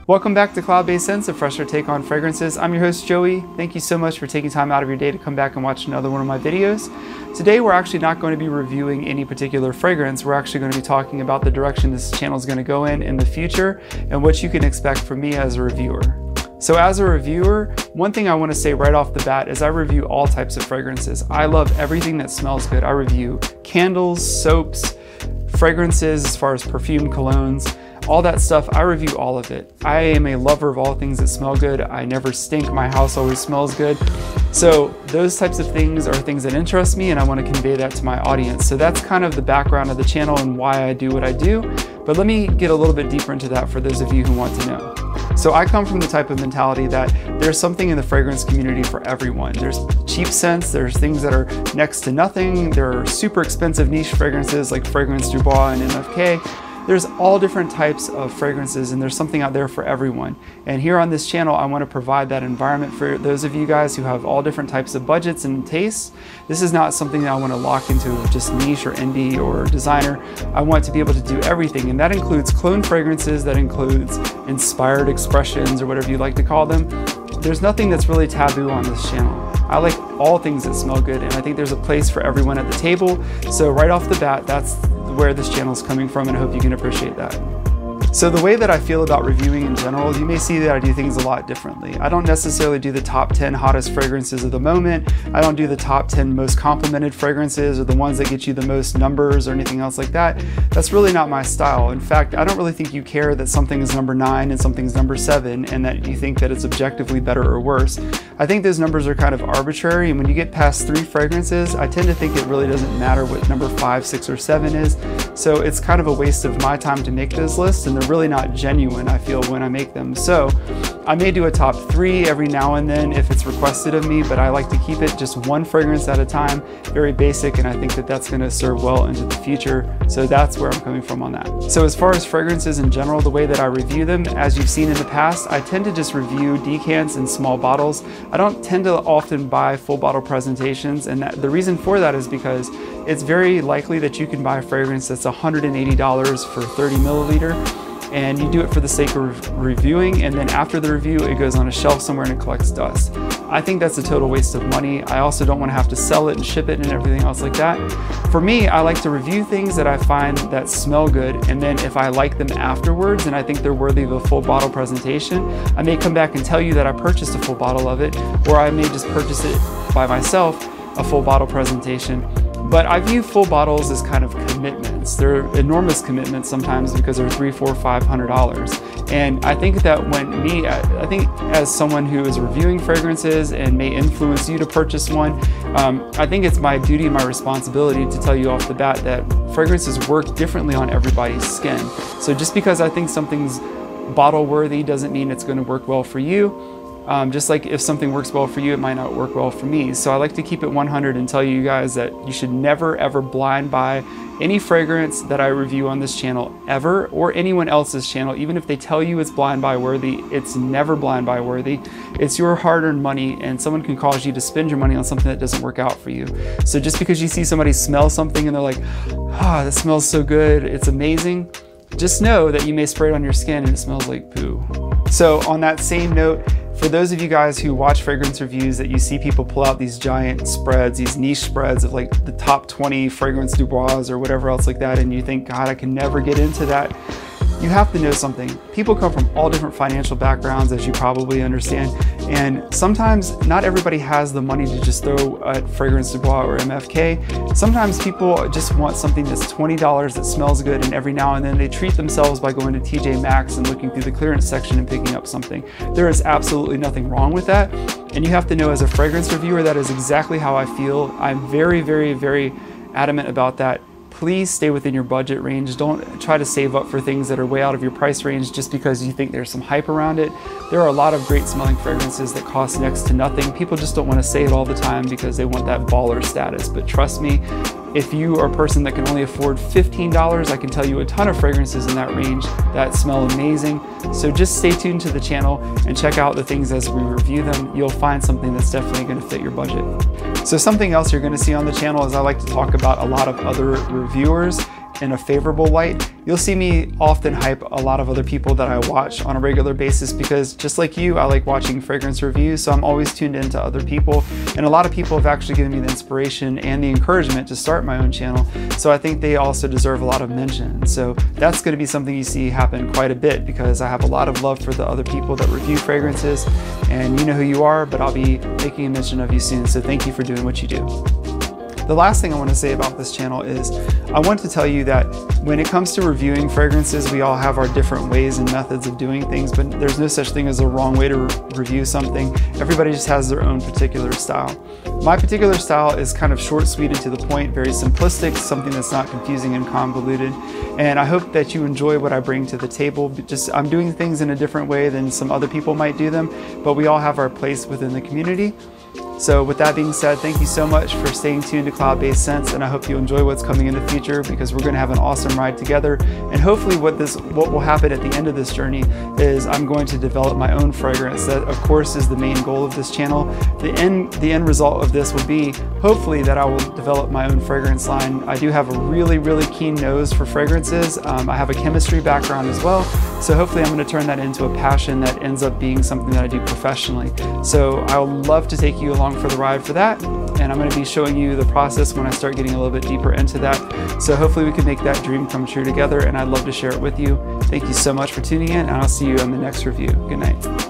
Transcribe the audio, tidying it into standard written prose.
Welcome back to Cloudbase Scents, a fresher take on fragrances. I'm your host, Joey. Thank you so much for taking time out of your day to come back and watch another one of my videos. Today, we're actually not going to be reviewing any particular fragrance. We're actually going to be talking about the direction this channel is going to go in the future and what you can expect from me as a reviewer. So as a reviewer, one thing I want to say right off the bat is I review all types of fragrances. I love everything that smells good. I review candles, soaps, fragrances as far as perfume, colognes, all that stuff. I review all of it. I am a lover of all things that smell good. I never stink. My house always smells good. So those types of things are things that interest me, and I want to convey that to my audience. So that's kind of the background of the channel and why I do what I do. But let me get a little bit deeper into that for those of you who want to know. So I come from the type of mentality that there's something in the fragrance community for everyone. There's cheap scents, there's things that are next to nothing, there are super expensive niche fragrances like Fragrance Du Bois and MFK. There's all different types of fragrances, and there's something out there for everyone. And here on this channel, I want to provide that environment for those of you guys who have all different types of budgets and tastes. This is not something that I want to lock into just niche or indie or designer. I want to be able to do everything, and that includes clone fragrances, that includes inspired expressions or whatever you like to call them. There's nothing that's really taboo on this channel. I like all things that smell good, and I think there's a place for everyone at the table. So right off the bat, that's where this channel is coming from, and I hope you can appreciate that. So the way that I feel about reviewing in general, you may see that I do things a lot differently. I don't necessarily do the top 10 hottest fragrances of the moment. I don't do the top 10 most complimented fragrances or the ones that get you the most numbers or anything else like that. That's really not my style. In fact, I don't really think you care that something is number 9 and something's number 7 and that you think that it's objectively better or worse. I think those numbers are kind of arbitrary, and when you get past 3 fragrances, I tend to think it really doesn't matter what number 5, 6, or 7 is. So it's kind of a waste of my time to make those lists, and they're really not genuine, I feel, when I make them. So I may do a top 3 every now and then if it's requested of me, but I like to keep it just one fragrance at a time, very basic, and I think that that's going to serve well into the future. So that's where I'm coming from on that. So as far as fragrances in general, the way that I review them, as you've seen in the past, I tend to just review decants in small bottles. I don't tend to often buy full bottle presentations, and the reason for that is because it's very likely that you can buy a fragrance that's $180 for 30 milliliter, and you do it for the sake of reviewing, and then after the review it goes on a shelf somewhere and it collects dust. I think that's a total waste of money. I also don't want to have to sell it and ship it and everything else like that. For me, I like to review things that I find that smell good, and then if I like them afterwards and I think they're worthy of a full bottle presentation, I may come back and tell you that I purchased a full bottle of it, or I may just purchase it by myself, a full bottle presentation. But I view full bottles as kind of commitments. They're enormous commitments sometimes because they're $300, $400, $500. And I think that I think as someone who is reviewing fragrances and may influence you to purchase one, I think it's my duty and my responsibility to tell you off the bat that fragrances work differently on everybody's skin. So just because I think something's bottle worthy doesn't mean it's going to work well for you. Just like if something works well for you, it might not work well for me. So I like to keep it 100 and tell you guys that you should never ever blind buy any fragrance that I review on this channel ever, or anyone else's channel. Even if they tell you it's blind buy worthy, it's never blind buy worthy. It's your hard-earned money, and someone can cause you to spend your money on something that doesn't work out for you. So just because you see somebody smell something and they're like, ah, that smells so good, it's amazing, just know that you may spray it on your skin and it smells like poo. So on that same note, for those of you guys who watch fragrance reviews that you see people pull out these giant spreads, these niche spreads of like the top 20 Fragrance Du Bois or whatever else like that, and you think, God, I can never get into that. You have to know something. People come from all different financial backgrounds, as you probably understand, and sometimes not everybody has the money to just throw at Fragrance Du Bois or MFK. Sometimes people just want something that's $20 that smells good, and every now and then they treat themselves by going to TJ Maxx and looking through the clearance section and picking up something. There is absolutely nothing wrong with that, and you have to know as a fragrance reviewer that is exactly how I feel. I'm very, very, very adamant about that. Please stay within your budget range. Don't try to save up for things that are way out of your price range just because you think there's some hype around it. There are a lot of great smelling fragrances that cost next to nothing. People just don't want to say it all the time because they want that baller status. But trust me, if you are a person that can only afford $15, I can tell you a ton of fragrances in that range that smell amazing. So just stay tuned to the channel and check out the things as we review them. You'll find something that's definitely going to fit your budget. So something else you're going to see on the channel is I like to talk about a lot of other reviewers in a favorable light. You'll see me often hype a lot of other people that I watch on a regular basis because just like you, I like watching fragrance reviews, so I'm always tuned into other people. And a lot of people have actually given me the inspiration and the encouragement to start my own channel, so I think they also deserve a lot of mention. So that's going to be something you see happen quite a bit because I have a lot of love for the other people that review fragrances, and you know who you are, but I'll be making a mention of you soon, so thank you for doing what you do. The last thing I want to say about this channel is I want to tell you that when it comes to reviewing fragrances, we all have our different ways and methods of doing things, but there's no such thing as a wrong way to review something. Everybody just has their own particular style. My particular style is kind of short, sweet, and to the point, very simplistic, something that's not confusing and convoluted. And I hope that you enjoy what I bring to the table. I'm doing things in a different way than some other people might do them, but we all have our place within the community. So with that being said, thank you so much for staying tuned to Cloudbase Scents, and I hope you enjoy what's coming in the future because we're going to have an awesome ride together. And hopefully what will happen at the end of this journey is I'm going to develop my own fragrance. That of course is the main goal of this channel. The end result of this will be hopefully that I will develop my own fragrance line. I do have a really keen nose for fragrances. I have a chemistry background as well, so hopefully I'm going to turn that into a passion that ends up being something that I do professionally. So I would love to take you along for the ride for that, and I'm going to be showing you the process when I start getting a little bit deeper into that. So hopefully we can make that dream come true together, and I'd love to share it with you. Thank you so much for tuning in, and I'll see you on the next review. Good night.